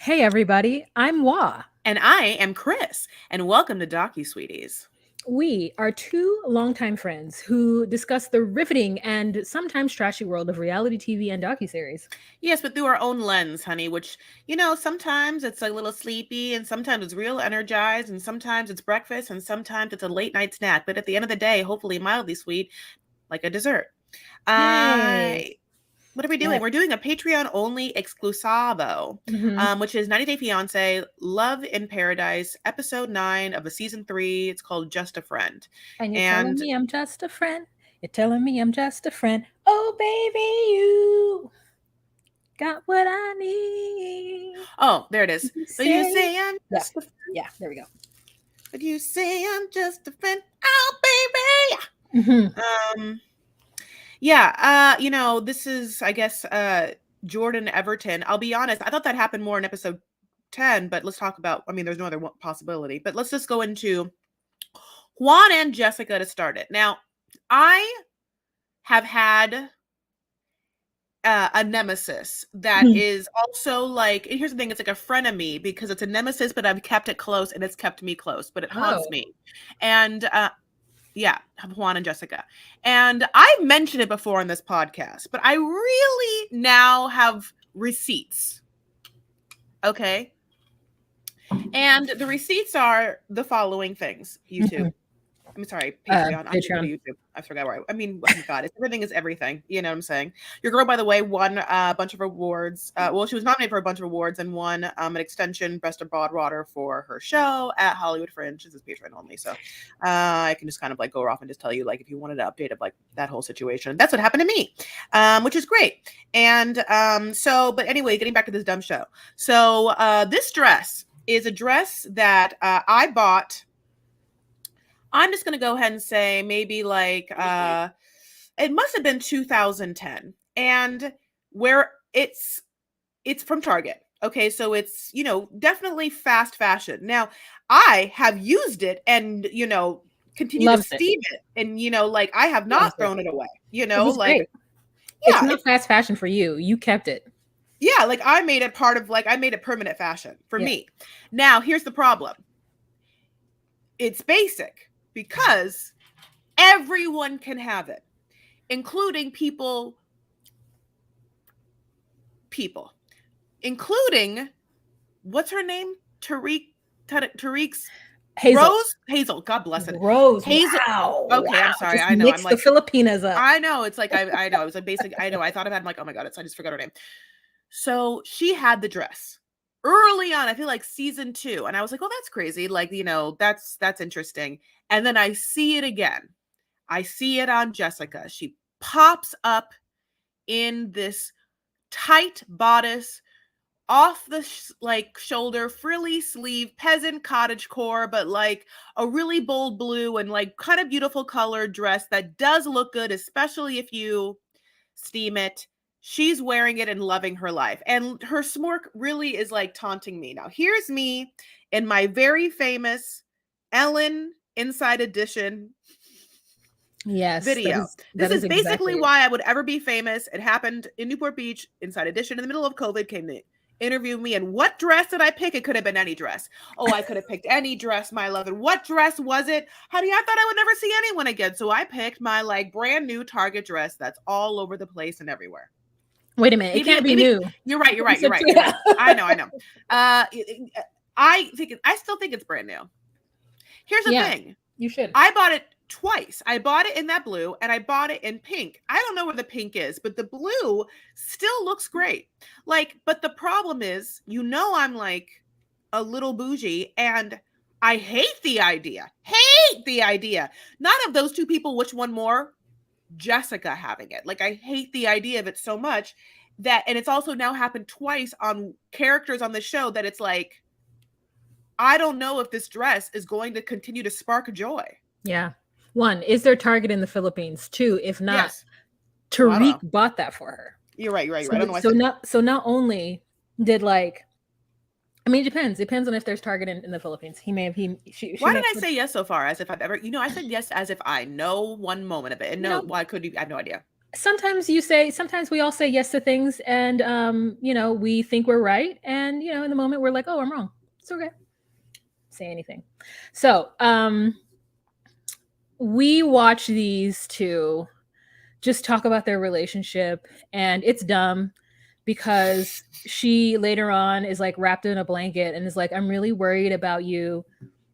Hey everybody, I'm Wa. And I am Chris, and welcome to Docu Sweeties. We are two longtime friends who discuss the riveting and sometimes trashy world of reality TV and docuseries. Yes, but through our own lens, honey, which, sometimes it's a little sleepy, and sometimes it's real energized, and sometimes it's breakfast, and sometimes it's a late night snack. But at the end of the day, hopefully mildly sweet, like a dessert. Uh, Yay! what are we doing? Yes. We're doing a Patreon only exclusavo, Mm-hmm. which is 90 Day Fiancé, Love in Paradise, episode 9 of the season 3. It's called Just a Friend. And you're telling And me I'm just a friend. You're telling me I'm just a friend. Oh, baby, you got what I need. oh, there it is. You But you say, say I'm yeah, just a yeah, there we go. But you say I'm just a friend. Oh, Mm-hmm. baby. Yeah, this is, I guess, Jordan Everton. I'll be honest, I thought that happened more in episode 10, but let's talk about, there's no other possibility, but let's just go into Juan and Jessica to start it. Now, I have had a nemesis that is also like, and here's the thing, it's like a frenemy because it's a nemesis, but I've kept it close and it's kept me close, but it haunts Oh, me. And yeah, Juan and Jessica. And I mentioned it before on this podcast, but I really now have receipts. Okay. And the receipts are the following things. YouTube. I'm sorry, Patreon. I'm going to Patreon. YouTube. I forgot where oh my God, everything is everything. You know what I'm saying? Your girl, by the way, won a bunch of awards. Well, she was nominated for a bunch of awards and won an extension Best of Broadwater for her show at Hollywood Fringe. This is Patreon only, so I can just kind of like go off and just tell you, like, if you wanted an update of like that whole situation. That's what happened to me, which is great. And but anyway, getting back to this dumb show. So this dress is a dress that I bought. I'm just going to go ahead and say maybe like it must have been 2010, and where it's from Target. Okay, so it's, definitely fast fashion. Now, I have used it and, continue to Loves it. steam it, and like I have Loves not it. thrown it away. It was Like, great. It's yeah, not fast fashion for you. You kept it. yeah, like I made it part of, like, I made it permanent fashion for Yeah. me. Now, here's the problem. It's basic because everyone can have it, including people, including, what's her name? Tariq's Hazel. Hazel. God bless it. Rose. Hazel. Wow. Okay, Wow. I'm sorry. Just I know. I'm mix the like, Filipinas up. I know. It's like, I know. It was like basic. I know. I thought about it. I'm like, oh my God, I just forgot her name. So she had the dress early on. I feel like season 2. And I was like, oh, that's crazy. Like, that's interesting. And then I see it again. I see it on Jessica. She pops up in this tight bodice, off the shoulder, frilly sleeve, peasant cottage core, but like a really bold blue and like kind of beautiful colored dress that does look good, especially if you steam it. She's wearing it and loving her life. And her smirk really is like taunting me. Now, here's me in my very famous Ellen Inside Edition Yes. video. That This is is basically exactly it. why I would ever be famous. It happened in Newport Beach, Inside Edition, in the middle of COVID, came to interview me. And what dress did I pick? It could have been any dress. Oh, I could have picked any dress, my love. And what dress was it? Honey, I thought I would never see anyone again. So I picked my like brand new Target dress that's all over the place and everywhere. Wait a minute. It can't be new. You're right. I know. I still think it's brand new. Here's the thing. You should. I bought it twice. I bought it in that blue and I bought it in pink. I don't know where the pink is, but the blue still looks great. Like, but the problem is, I'm like a little bougie and I hate the idea. Not of those two people, which one more? Jessica having it. Like, I hate the idea of it so much that, and it's also now happened twice on characters on the show that it's like, I don't know if this dress is going to continue to spark joy. Yeah. 1, is there Target in the Philippines? 2, if not, Yes. Tariq bought that for her. You're right. So, I don't know. So not only did like, I mean, it depends on if there's Target in the Philippines. Why did I say yes so far? As if I've ever, I said yes as if I know one moment of it. And no, why could you? I have no idea. sometimes we all say yes to things, and we think we're right, and in the moment we're like, oh, I'm wrong. It's okay. Say anything. So we watch these two just talk about their relationship, and it's dumb because she later on is like wrapped in a blanket and is like, I'm really worried about you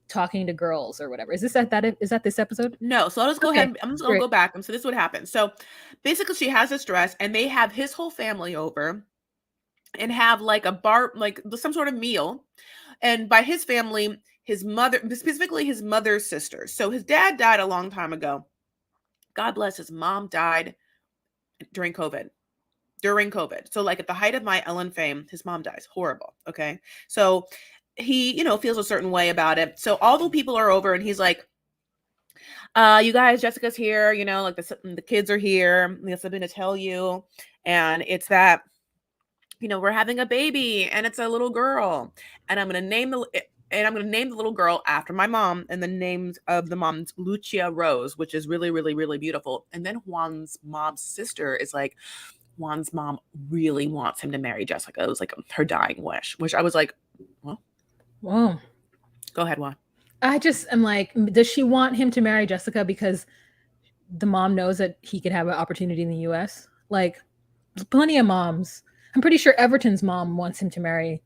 talking to girls or whatever. Is this is that this episode? No, so I'll just go ahead. Okay, I'm just gonna great. go back. So this is what happened. So basically, she has this dress, and they have his whole family over and have like a bar, like some sort of meal. And by his family, his mother, specifically his mother's sister. So his dad died a long time ago. God bless. His mom died during COVID. During COVID. So like at the height of my Ellen fame, his mom dies. Horrible. Okay. So he, feels a certain way about it. So all the people are over and he's like, you guys, Jessica's here, like the kids are here. We have something to tell you. And it's that, we're having a baby and it's a little girl. And I'm gonna name the little girl after my mom, and the names of the mom's Lucia Rose, which is really, really, really beautiful. And then Juan's mom's sister is like, Juan's mom really wants him to marry Jessica. It was like her dying wish, which I was like, well, Whoa. go ahead, Juan. I just am like, does she want him to marry Jessica because the mom knows that he could have an opportunity in the US? Like, plenty of moms. I'm pretty sure Everton's mom wants him to marry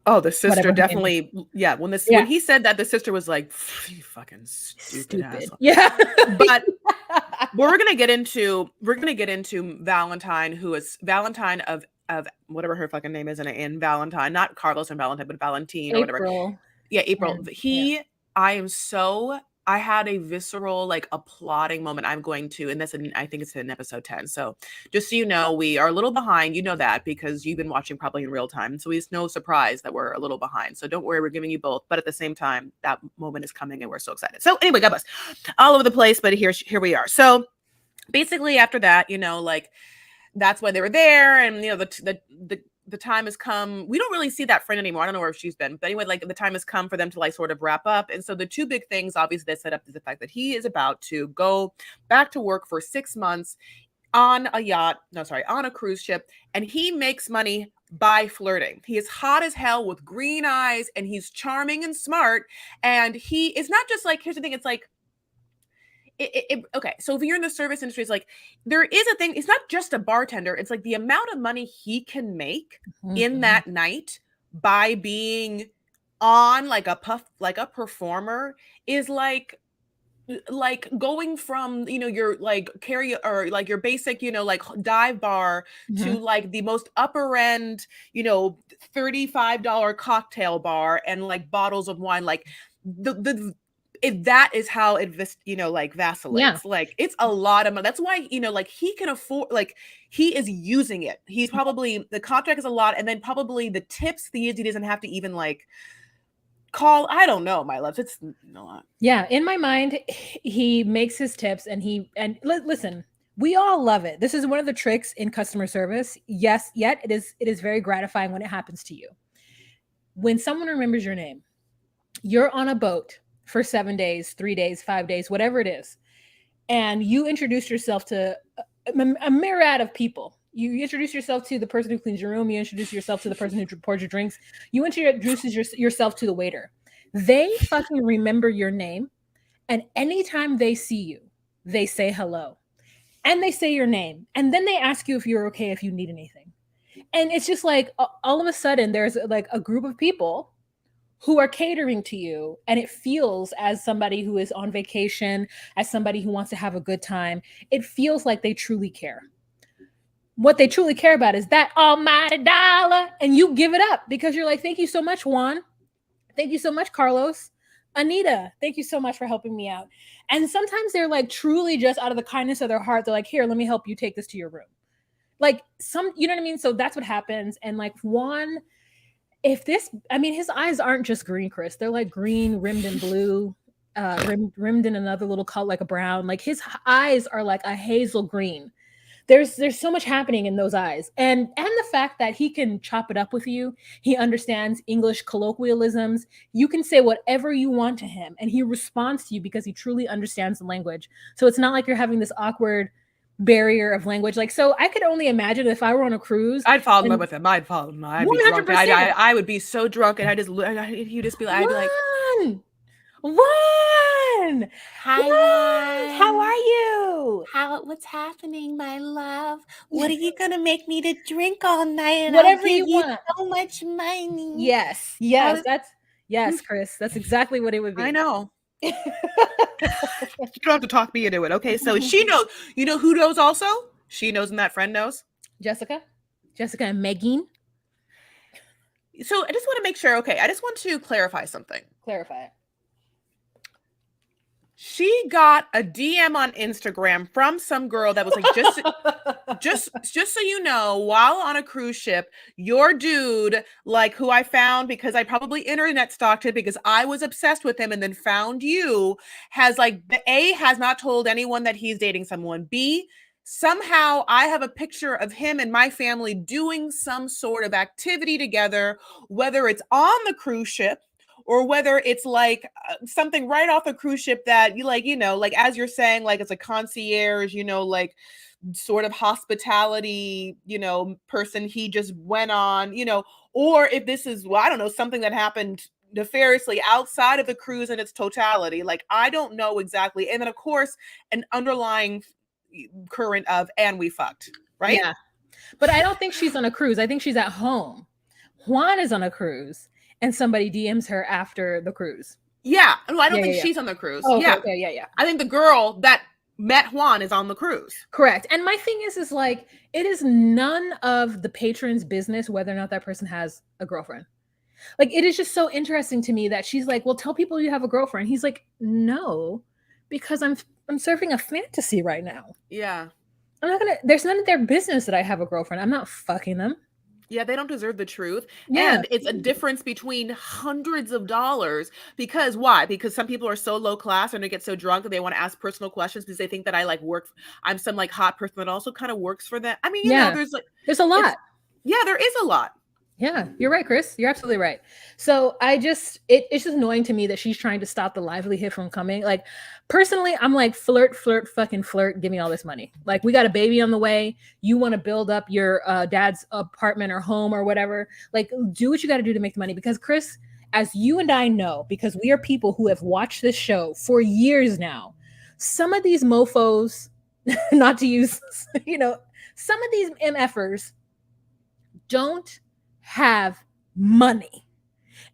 Oh, the sister whatever her name is. definitely. Yeah, when Yeah. he said that, the sister was like, "You fucking stupid asshole." Yeah. But we're gonna get into Valentine, who is Valentine of whatever her fucking name is in Valentine, not Carlos and Valentine, but Valentine or whatever. April. Yeah, April. And, yeah. I had a visceral, like, applauding moment. I'm going to, and I think it's in episode 10. So just so you know, we are a little behind. You know that because you've been watching probably in real time. So it's no surprise that we're a little behind. So don't worry, we're giving you both. But at the same time, that moment is coming and we're so excited. So anyway, God bless. All over the place, but here we are. So basically after that, like, that's why they were there. And, the time has come. We don't really see that friend anymore. I don't know where she's been. But anyway, like, the time has come for them to, like, sort of wrap up. And so the two big things, obviously, that set up is the fact that he is about to go back to work for 6 months on a cruise ship. And he makes money by flirting. He is hot as hell with green eyes, and he's charming and smart. And he is not just like, here's the thing, it's like, okay, so if you're in the service industry, it's like there is a thing. It's not just a bartender. It's like the amount of money he can make in that night by being on like a performer is like going from your like carry or like your basic like dive bar to like the most upper end $35 cocktail bar and like bottles of wine, like the if that is how it like vacillates. Like, it's a lot of money. That's why like he can afford, like, he is using it. He's probably, the contract is a lot, and then probably the tips he doesn't have to even like call. I don't know, my loves. It's not. Yeah, in my mind, he makes his tips, and listen, we all love it. This is one of the tricks in customer service. Yes, yet it is very gratifying when it happens to you. When someone remembers your name, you're on a boat for 7 days, 3 days, 5 days, whatever it is, and you introduce yourself to a myriad of people. You introduce yourself to the person who cleans your room. You introduce yourself to the person who pours your drinks. You introduce yourself to the waiter. They fucking remember your name, and anytime they see you, they say hello, and they say your name, and then they ask you if you're okay, if you need anything. And it's just like all of a sudden there's like a group of people who are catering to you, and it feels, as somebody who is on vacation, as somebody who wants to have a good time, it feels like they truly care. What they truly care about is that almighty dollar, and you give it up because you're like, thank you so much, Juan. Thank you so much, Carlos. Anita, thank you so much for helping me out. And sometimes they're like truly just out of the kindness of their heart, they're like, here, let me help you take this to your room. Like, you know what I mean? So that's what happens. And like, Juan, his eyes aren't just green, Chris. They're like green rimmed in blue, rimmed in another little color, like a brown. Like, his eyes are like a hazel green. There's so much happening in those eyes, and the fact that he can chop it up with you. He understands English colloquialisms. You can say whatever you want to him, and he responds to you because he truly understands the language. So it's not like you're having this awkward barrier of language. Like, so I could only imagine if I were on a cruise. I'd fall in love And with him. I'd fall in love. I'd be drunk. 100%. I would be so drunk, and he'd just be like, I'd be like, Juan, "Hi, Juan, how Juan. are you? What's happening, my love? What are you gonna make me to drink all night? And Whatever you want. so much money." Yes, yes, Chris. That's exactly what it would be. I know. You don't have to talk me into it. Okay, so she knows. You know who knows also? She knows, and that friend knows. Jessica and Megan. So I just want to make sure. Okay, I just want to clarify something. Clarify it. She got a DM on Instagram from some girl that was like, just so you know, while on a cruise ship, your dude, like who I found because I probably internet stalked it because I was obsessed with him and then found you, has like the A, has not told anyone that he's dating someone. B, somehow I have a picture of him and my family doing some sort of activity together, whether it's on the cruise ship or whether it's like something right off the cruise ship that you like, like as you're saying, like it's a concierge, like sort of hospitality, person he just went on, or if this is, well, I don't know, something that happened nefariously outside of the cruise in its totality. Like, I don't know exactly. And then of course, an underlying current of, and we fucked, right? Yeah. But I don't think she's on a cruise. I think she's at home. Juan is on a cruise and somebody DMs her after the cruise. Yeah. No, I don't think she's on the cruise. Oh, yeah. Okay, yeah. I think the girl that met Juan is on the cruise. Correct. And my thing is like, it is none of the patron's business whether or not that person has a girlfriend. Like, it is just so interesting to me that she's like, well, tell people you have a girlfriend. He's like, no, because I'm surfing a fantasy right now. Yeah. There's none of their business that I have a girlfriend. I'm not fucking them. Yeah, they don't deserve the truth. Yeah. And it's a difference between hundreds of dollars. Because why? Because some people are so low class and they get so drunk that they want to ask personal questions because they think that I like I'm some like hot person that also kind of works for them. I mean, you know, there's a lot. Yeah, there is a lot. Yeah, you're right, Chris. You're absolutely right. So it's just annoying to me that she's trying to stop the livelihood from coming. Like, personally, I'm like, flirt, fucking flirt. Give me all this money. Like, we got a baby on the way. You want to build up your dad's apartment or home or whatever. Like, do what you got to do to make the money. Because Chris, as you and I know, because we are people who have watched this show for years now, some of these mofos, not to use, some of these MFers don't have money,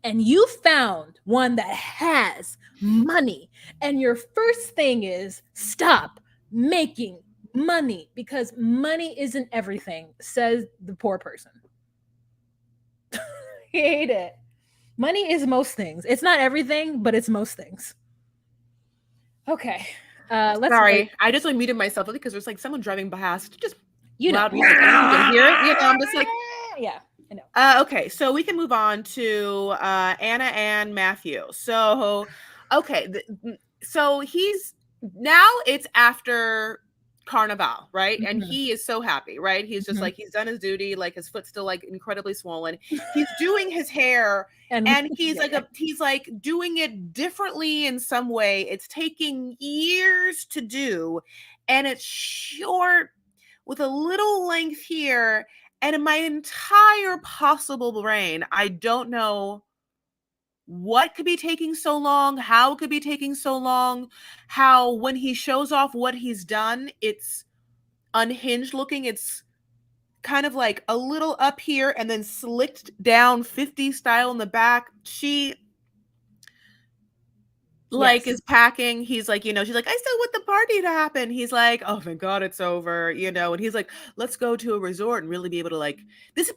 and you found one that has money, and your first thing is stop making money because money isn't everything, says the poor person. I hate it. Money is most things. It's not everything, but it's most things. Okay. Sorry, I just muted myself because there's like someone driving past, just loud music. I don't know if you can hear it. I'm just like, yeah. I know. Okay, so we can move on to Anna and Matthew. So, okay, so it's after Carnival, right? And he is so happy, right? He's just like, he's done his duty, like his foot's still like incredibly swollen. He's doing his hair and he's like doing it differently in some way. It's taking years to do and it's short with a little length here. And in my entire possible brain, I don't know what could be taking so long, how it could be taking so long, how when he shows off what he's done, it's unhinged looking. It's kind of like a little up here and then slicked down 50 style in the back. She is packing. He's like, she's like, I still want the party to happen. He's like, oh thank God it's over, and he's like, let's go to a resort and really be able to like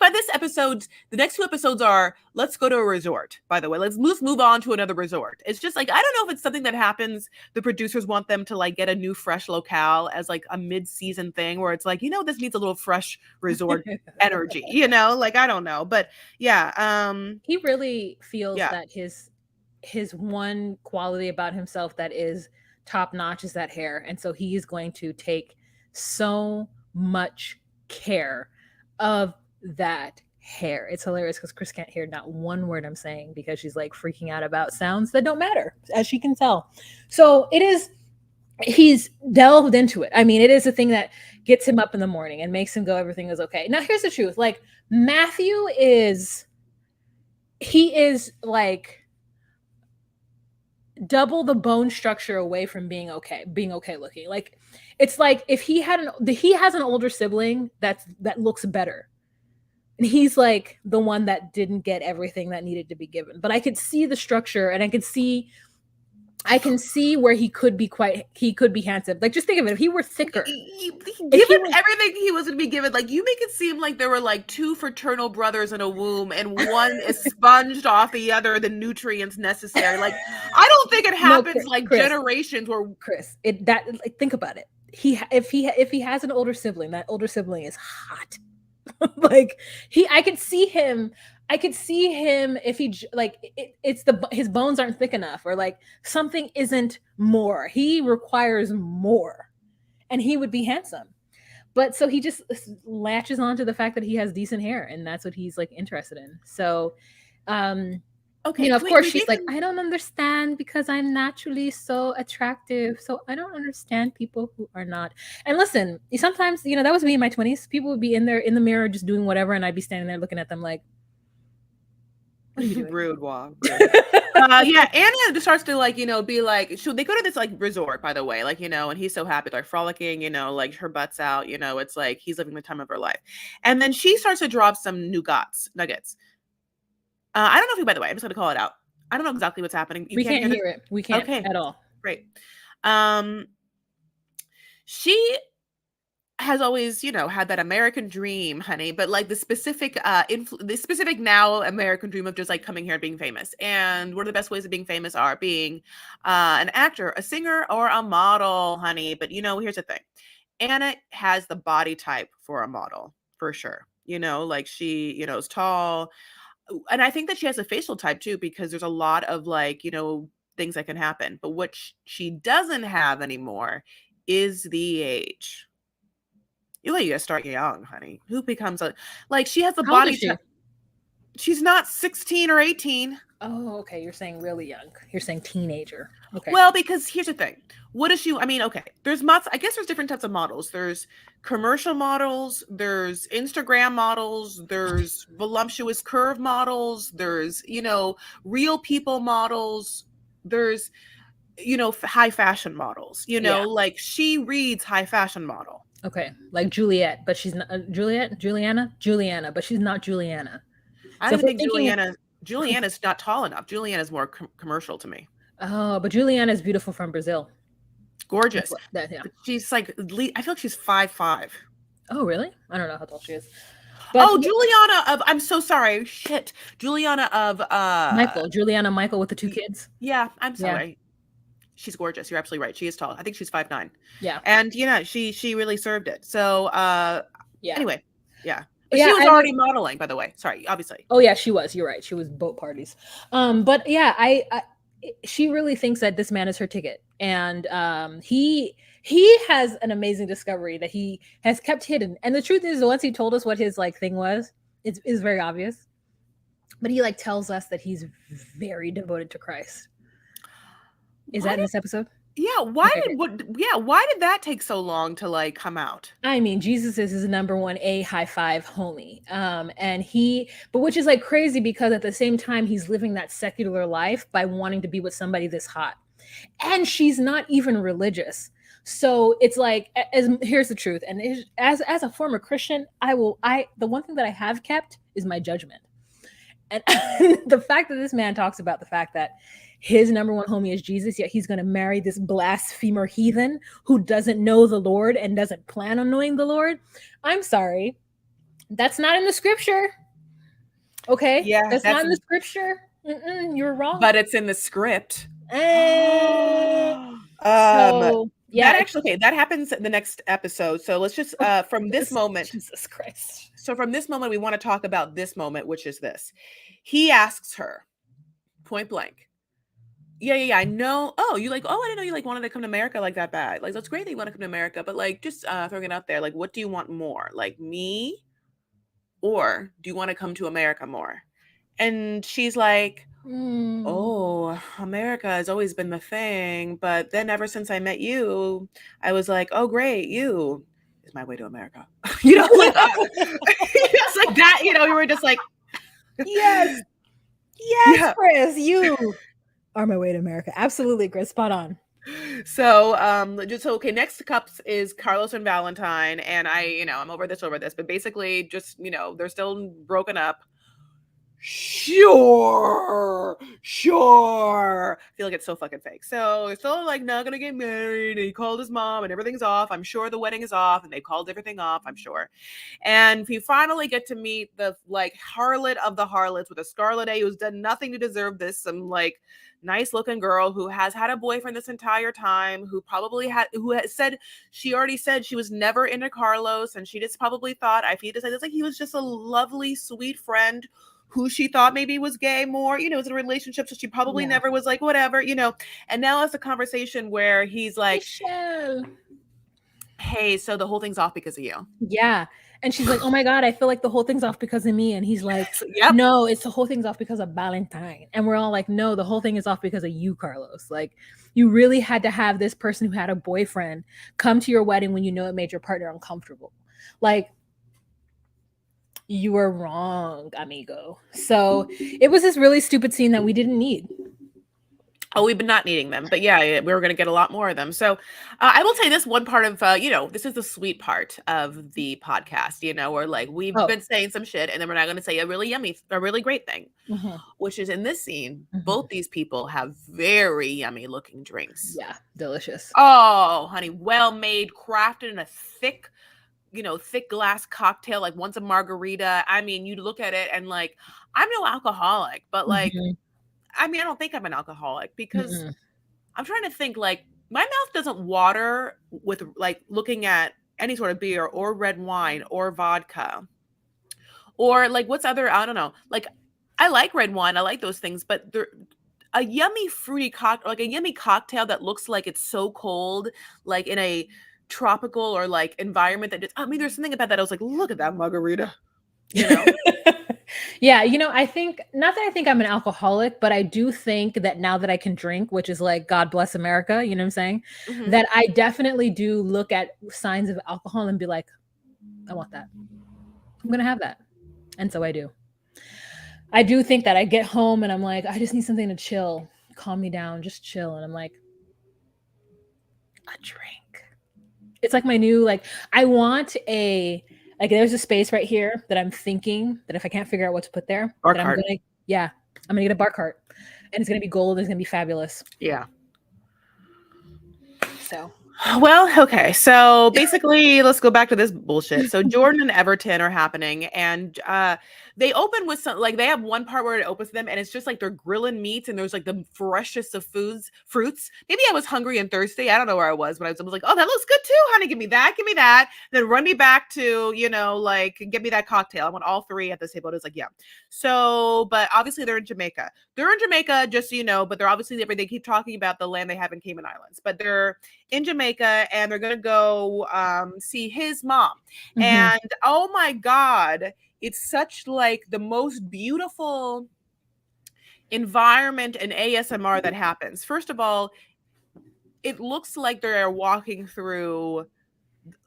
by this episode, the next 2 episodes are let's go to a resort, by the way. Let's move on to another resort. It's just like, I don't know if it's something that happens. The producers want them to like get a new fresh locale as like a mid-season thing where it's like, this needs a little fresh resort energy, like, I don't know. But yeah, he really feels that his one quality about himself that is top notch is that hair. And so he is going to take so much care of that hair. It's hilarious because Chris can't hear not one word I'm saying because she's like freaking out about sounds that don't matter, as she can tell. So it is he's delved into it. I mean, it is a thing that gets him up in the morning and makes him go, everything is okay. Now, here's the truth. Like, Matthew is, he is like double the bone structure away from being okay looking. Like, it's like if he had he has an older sibling that looks better. And he's like the one that didn't get everything that needed to be given. But I could see the structure, and I can see where he could be handsome. Like, just think of it. If he were thicker, Given everything he was going to be given, like, you make it seem like there were like two fraternal brothers in a womb and one is sponged off the other the nutrients necessary. Like, I don't think it happens Chris, generations where Chris, like, think about it. If he has an older sibling, that older sibling is hot. Like, I could see him if he, like, his bones aren't thick enough, or like something isn't more. He requires more, and he would be handsome. But so he just latches on to the fact that he has decent hair, and that's what he's like interested in. So, okay, of course she's like, I don't understand because I'm naturally so attractive. So I don't understand people who are not. And listen, sometimes, that was me in my 20s. People would be in the mirror just doing whatever, and I'd be standing there looking at them like, what are you doing? Rude, wow. Yeah, Anna just starts to like, be like, they go to this like resort, by the way, like, and he's so happy, they're frolicking, like her butt's out, it's like he's living the time of her life. And then she starts to drop some nuggets. I don't know if you, by the way, I'm just gonna call it out. I don't know exactly what's happening. We can't hear it. We can't at all. Great. She has always, had that American dream, honey, but like the specific now American dream of just like coming here and being famous. And one of the best ways of being famous are being an actor, a singer, or a model, honey. But here's the thing. Anna has the body type for a model, for sure. Like she, is tall. And I think that she has a facial type too, because there's a lot of like, things that can happen. But what she doesn't have anymore is the age. You gotta start young, honey. Who becomes she has the How old body is she? She's not 16 or 18. Oh, okay. You're saying really young. You're saying teenager. Okay. Well, because here's the thing. What is okay. There's I guess there's different types of models. There's commercial models, there's Instagram models, there's voluptuous curve models, there's, real people models, there's, high fashion models, like she reads high fashion model. Okay, like Juliet, but she's not Juliana, but she's not Juliana. I don't think Juliana's not tall enough. Juliana's more commercial to me. Oh, but Juliana is beautiful from Brazil. Gorgeous. Yeah. But she's like, I feel like she's 5'5". Oh, really? I don't know how tall she is. But Juliana of, I'm so sorry. Shit. Juliana of Juliana Michael with the 2 kids. Yeah, I'm sorry. Yeah. She's gorgeous. You're absolutely right. She is tall. I think she's 5'9". Yeah. And she really served it. So yeah. Anyway, yeah. But she was already modeling, by the way. Sorry, obviously. Oh yeah, she was. You're right. She was boat parties. But yeah, she really thinks that this man is her ticket, and he has an amazing discovery that he has kept hidden. And the truth is, once he told us what his like thing was, it's very obvious. But he like tells us that he's very devoted to Christ. Is that in this episode? Yeah. Why did that take so long to like come out? I mean, Jesus is his number one high five homie. But which is like crazy, because at the same time, he's living that secular life by wanting to be with somebody this hot. And she's not even religious. So it's like, here's the truth. And as a former Christian, the one thing that I have kept is my judgment. And the fact that this man talks about the fact that his number one homie is Jesus, yet he's going to marry this blasphemer heathen who doesn't know the Lord and doesn't plan on knowing the Lord. I'm sorry. That's not in the scripture. Okay? Yeah. That's not in the scripture. You're wrong. But it's in the script. So, yeah. That happens in the next episode. So let's just, from this moment. Jesus Christ. So from this moment, we want to talk about this moment, which is this. He asks her, point blank, yeah, I know. Oh, I didn't know you like wanted to come to America like that bad. Like, that's great that you want to come to America, but like, just throwing it out there, like, what do you want more? Like me? Or do you want to come to America more? And she's like, Mm. Oh, America has always been the thing. But then ever since I met you, I was like, oh, great, you is my way to America. Like, it's like that, you were just like, Yes. Yes, yeah. Chris, you are my way to America. Absolutely, Chris. Spot on. So, just so okay, next cups is Carlos and Valentine, and I'm over this, but basically, just they're still broken up. Sure. I feel like it's so fucking fake. So they're still like not gonna get married. And he called his mom, and everything's off. I'm sure the wedding is off, and they called everything off. I'm sure. And we finally get to meet the like harlot of the harlots with a scarlet A who's done nothing to deserve this. Some like nice looking girl who has had a boyfriend this entire time, who has said she already said she was never into Carlos, and she just probably thought I feel to say this like he was just a lovely, sweet friend who she thought maybe was gay more, was in a relationship, so she probably Yeah. never was like whatever, and now it's a conversation where he's like, Michelle. hey, so the whole thing's off because of you. Yeah. And she's like, oh my God, I feel like the whole thing's off because of me. And he's like, So, yep. no, it's the whole thing's off because of Valentine. And we're all like, no, the whole thing is off because of you, Carlos. Like, you really had to have this person who had a boyfriend come to your wedding when you know it made your partner uncomfortable. Like, you were wrong, amigo. So it was this really stupid scene that we didn't need. Oh, we've been not needing them, but yeah, we were going to get a lot more of them. So I will say this one part of, this is the sweet part of the podcast, where like we've been saying some shit and then we're not going to say a really great thing, which is in this scene, both these people have very yummy looking drinks. Yeah, delicious. Oh, honey, well made, crafted in a thick glass cocktail, like one's a margarita. I mean, you look at it and like, I'm no alcoholic, but like, I mean, I don't think I'm an alcoholic because I'm trying to think like my mouth doesn't water with like looking at any sort of beer or red wine or vodka or like what's other, I don't know. Like I like red wine. I like those things, but a yummy fruity cocktail, like a yummy cocktail that looks like it's so cold, like in a tropical or like environment that I mean, there's something about that. I was like, look at that margarita, Yeah, I think not that I think I'm an alcoholic, but I do think that now that I can drink, which is like God bless America, you know what I'm saying? That I definitely do look at signs of alcohol and be like, I want that. I'm gonna have that. And so I do. I do think that I get home and I'm like, I just need something to chill, calm me down, just chill. And I'm like, a drink. It's like my new, like, I want there's a space right here that I'm thinking that if I can't figure out what to put there, Bar that cart. I'm gonna get a bar cart, and it's gonna be gold. It's gonna be fabulous. Yeah. So. Well, okay. So basically, let's go back to this bullshit. So Jordan and Everton are happening, and they open with some like they have one part where it opens them, and it's just like they're grilling meats, and there's like the freshest of fruits. Maybe I was hungry and thirsty. I don't know where I was, but I was like, oh, that looks good too, honey. Give me that. Give me that. Then run me back to like give me that cocktail. I want all three at this table. It's like yeah. So, but obviously they're in Jamaica. They're in Jamaica, just so you know. But they're obviously they keep talking about the land they have in Cayman Islands, but they're in Jamaica and they're gonna go see his mom. And oh my God, it's such like the most beautiful environment in ASMR that happens. First of all, it looks like they're walking through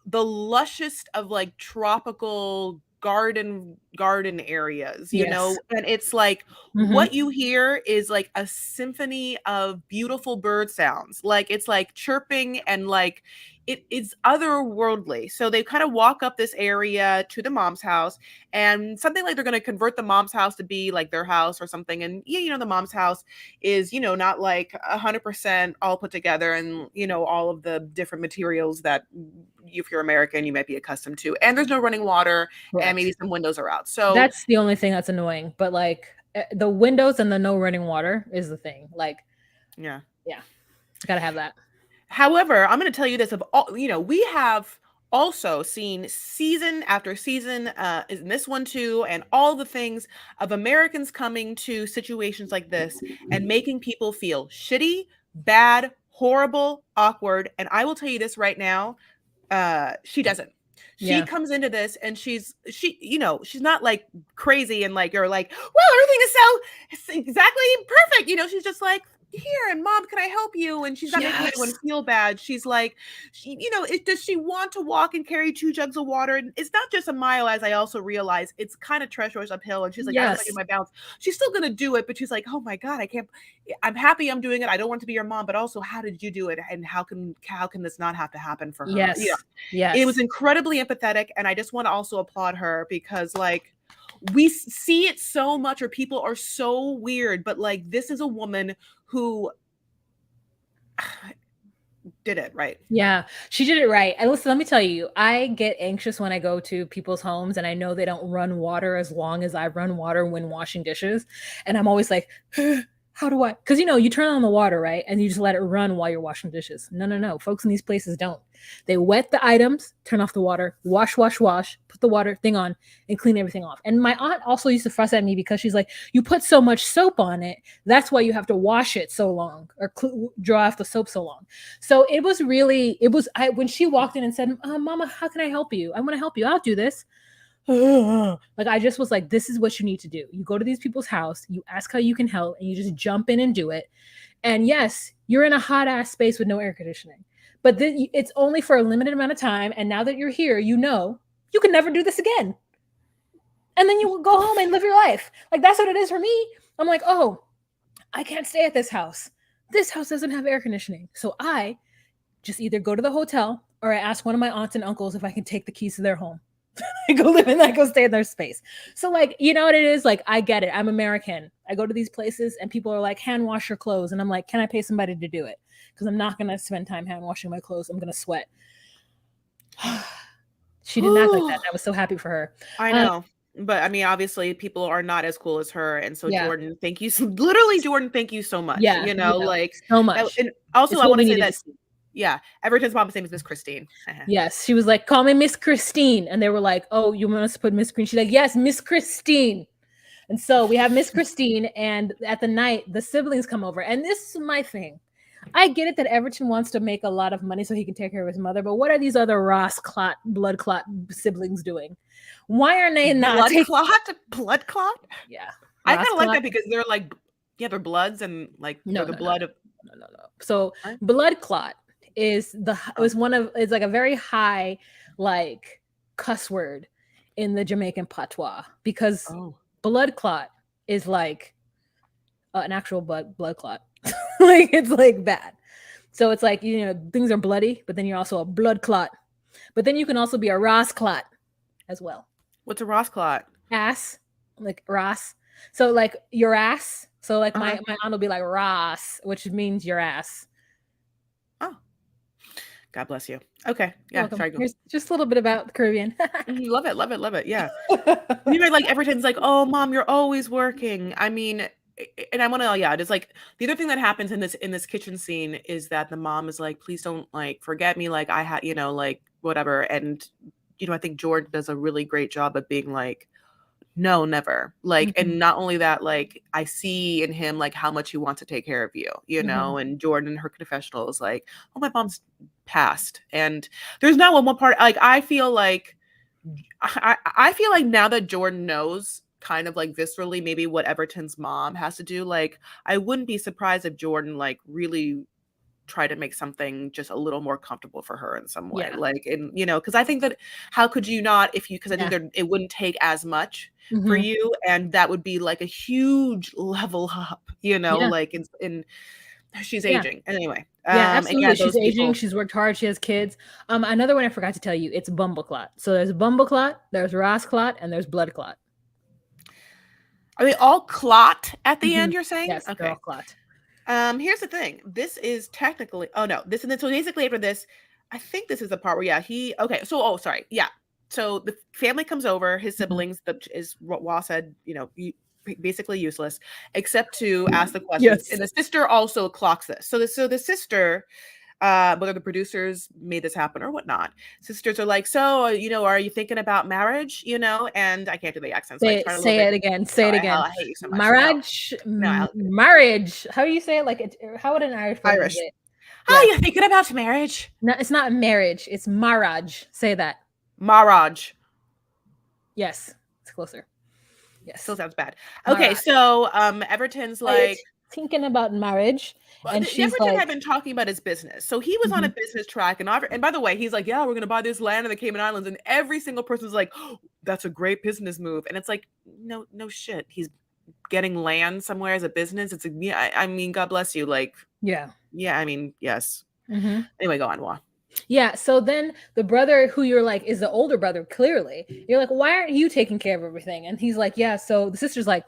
the lushest of like tropical garden areas, Yes. and it's like what you hear is like a symphony of beautiful bird sounds. Like it's like chirping and like it's otherworldly. So they kind of walk up this area to the mom's house, and something like they're going to convert the mom's house to be like their house or something. And the mom's house is not like 100% all put together, and all of the different materials that if you're American, you might be accustomed to. And there's no running water, and maybe some windows are out. So that's the only thing that's annoying. But like the windows and the no running water is the thing. Like, yeah, gotta have that. However, I'm going to tell you this: of all, we have also seen season after season, in this one too, and all the things of Americans coming to situations like this and making people feel shitty, bad, horrible, awkward. And I will tell you this right now. She doesn't. She comes into this and she's not like crazy and like you're like, well, everything is so it's exactly perfect. She's just like, here, and mom, can I help you? And she's not making anyone feel bad. She's like, does she want to walk and carry 2 jugs of water? And it's not just a mile, as I also realize it's kind of treacherous uphill. And she's like, I don't think my balance. She's still gonna do it, but she's like, oh my God, I can't. I'm happy I'm doing it. I don't want to be your mom, but also, how did you do it? And how can this not have to happen for her? Yes. It was incredibly empathetic, and I just want to also applaud her because like we see it so much, or people are so weird, but like this is a woman who did it right. Yeah, she did it right. And listen, let me tell you, I get anxious when I go to people's homes and I know they don't run water as long as I run water when washing dishes. And I'm always like, how do I? Because you turn on the water, right? And you just let it run while you're washing dishes. No. Folks in these places don't. They wet the items, turn off the water, wash, put the water thing on, and clean everything off. And my aunt also used to fuss at me because she's like, you put so much soap on it. That's why you have to wash it so long or draw off the soap so long. So when she walked in and said, Mama, how can I help you? I want to help you. I'll do this. Like I just was like, this is what you need to do. You go to these people's house, you ask how you can help, and you just jump in and do it. And yes, you're in a hot ass space with no air conditioning, but then it's only for a limited amount of time. And now that you're here, you can never do this again. And then you will go home and live your life. Like that's what it is for me. I'm like, oh, I can't stay at this house. This house doesn't have air conditioning. So I just either go to the hotel or I ask one of my aunts and uncles if I can take the keys to their home. I go stay in their space. So like, you know what it is? Like, I get it. I'm American. I go to these places and people are like, hand wash your clothes. And I'm like, can I pay somebody to do it? Because I'm not going to spend time hand washing my clothes. I'm going to sweat. She did not like that. I was so happy for her. I know. But I mean, obviously people are not as cool as her. And so Jordan, thank you. Literally, Jordan, thank you so much. Yeah. Like so much. And also I want to say that Everton's mom's name is Miss Christine. Yes. She was like, call me Miss Christine. And they were like, oh, you must put Miss Christine. She's like, yes, Miss Christine. And so we have Miss Christine, and at the night, the siblings come over. And this is my thing. I get it that Everton wants to make a lot of money so he can take care of his mother, but what are these other blood clot siblings doing? Why are they not blood clot? Yeah. I kind of like that because they're like, they're bloods and like the blood of. No. So blood clot is it's like a very high like cuss word in the Jamaican patois because blood clot is like an actual blood clot. Like it's like bad. So it's like, things are bloody, but then you're also a blood clot. But then you can also be a Ross clot as well. What's a Ross clot? Ass, like Ross. So like your ass. So like my aunt will be like Ross, which means your ass. Oh, God bless you. Okay, yeah. Sorry, here's just a little bit about the Caribbean. Love it. Yeah. Like Everton's like, oh, mom, you're always working. I mean, and I want to, it's like the other thing that happens in this kitchen scene is that the mom is like, please don't like forget me, like I had, like whatever, and I think Jordan does a really great job of being like, no, never. Like, and not only that, like I see in him like how much he wants to take care of you, and Jordan in her confessional is like, oh, my mom's passed. And there's not one part, like I feel like now that Jordan knows kind of like viscerally maybe what Everton's mom has to do, like I wouldn't be surprised if Jordan like really try to make something just a little more comfortable for her in some way. Like, and because I think that how could you not because I think it wouldn't take as much for you, and that would be like a huge level up, like in she's aging. Anyway, absolutely. She's aging. She's worked hard. She has kids. Another one I forgot to tell you, it's bumble clot. So there's bumble clot, there's Ross clot, and there's blood clot. Are they all clot at the end, you're saying? Yes, they're all clot. Here's the thing. This is technically, so basically after this, I think this is the part where, so the family comes over, his siblings, is what Wa said, basically useless, except to ask the questions. And the sister also clocks this. So the sister, whether the producers made this happen or whatnot, sisters are like, so, are you thinking about marriage? And I can't do the accent. Say it again. I hate you so much. Marriage. Marriage. How do you say it? Like, how would an Irish person say it? Are you thinking about marriage? No, it's not marriage. It's marriage. Say that. Maraj. Yes, it's closer. Still Yes. sounds bad. Okay, Maraj. so Everton's like, Thinking about marriage, and she's Everton had like, been talking about his business. So he was on a mhm, business track, and by the way, he's like, yeah, we're gonna buy this land in the Cayman Islands, and every single person was like, oh, that's a great business move, and it's like, no, no shit, he's getting land somewhere as a business. It's a, yeah, I mean, God bless you, like, yeah. yeah, I mean, yes. Hmm. Anyway, go on, Wa. Yeah. So then the brother who you're like is the older brother, clearly. You're like, why aren't you taking care of everything? And he's like, yeah. So the sister's like,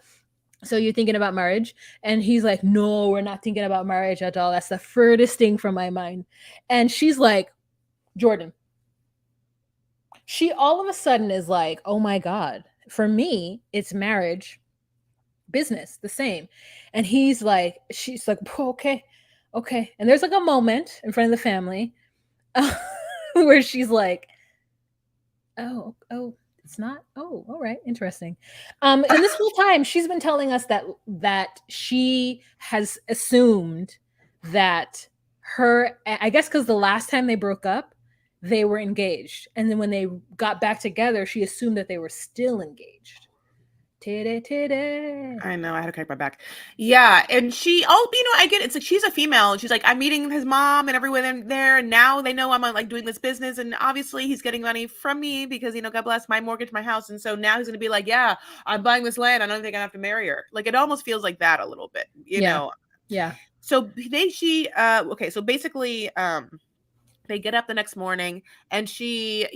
so you're thinking about marriage? And he's like, no, we're not thinking about marriage at all. That's the furthest thing from my mind. And she's like, Jordan. She all of a sudden is like, oh my God, for me, it's marriage, business, the same. And he's like, she's like, okay, okay. And there's like a moment in front of the family where she's like, oh, it's not. Oh, all right, interesting. And this whole time she's been telling us that she has assumed that her, I guess, because the last time they broke up, they were engaged, and then when they got back together, she assumed that they were still engaged. Titty, titty. I know, I had to crack my back. Yeah, and I get it. It's like she's a female, and she's like, I'm meeting his mom and everyone in there, and now they know I'm like doing this business, and obviously he's getting money from me because God bless my mortgage, my house, and so now he's gonna be like, yeah, I'm buying this land. I don't think I have to marry her. Like it almost feels like that a little bit, Yeah, yeah, So okay, so basically, they get up the next morning and she's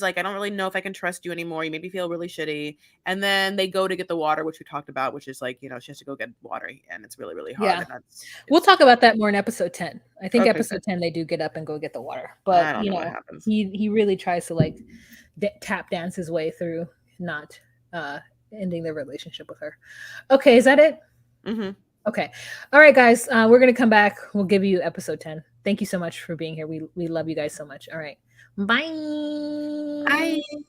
like, I don't really know if I can trust you anymore. You made me feel really shitty. And then they go to get the water, which we talked about, which is like, she has to go get water and it's really, really hard. yeah. And We'll talk about that more in episode 10. I think okay, episode good. 10 they do get up and go get the water, I but don't know what happens. he really tries to like tap dance his way through not ending their relationship with her. Okay, is that it? Mm-hmm. Okay. All right, guys. We're gonna come back. We'll give you episode 10. Thank you so much for being here. We love you guys so much. All right. Bye. Bye.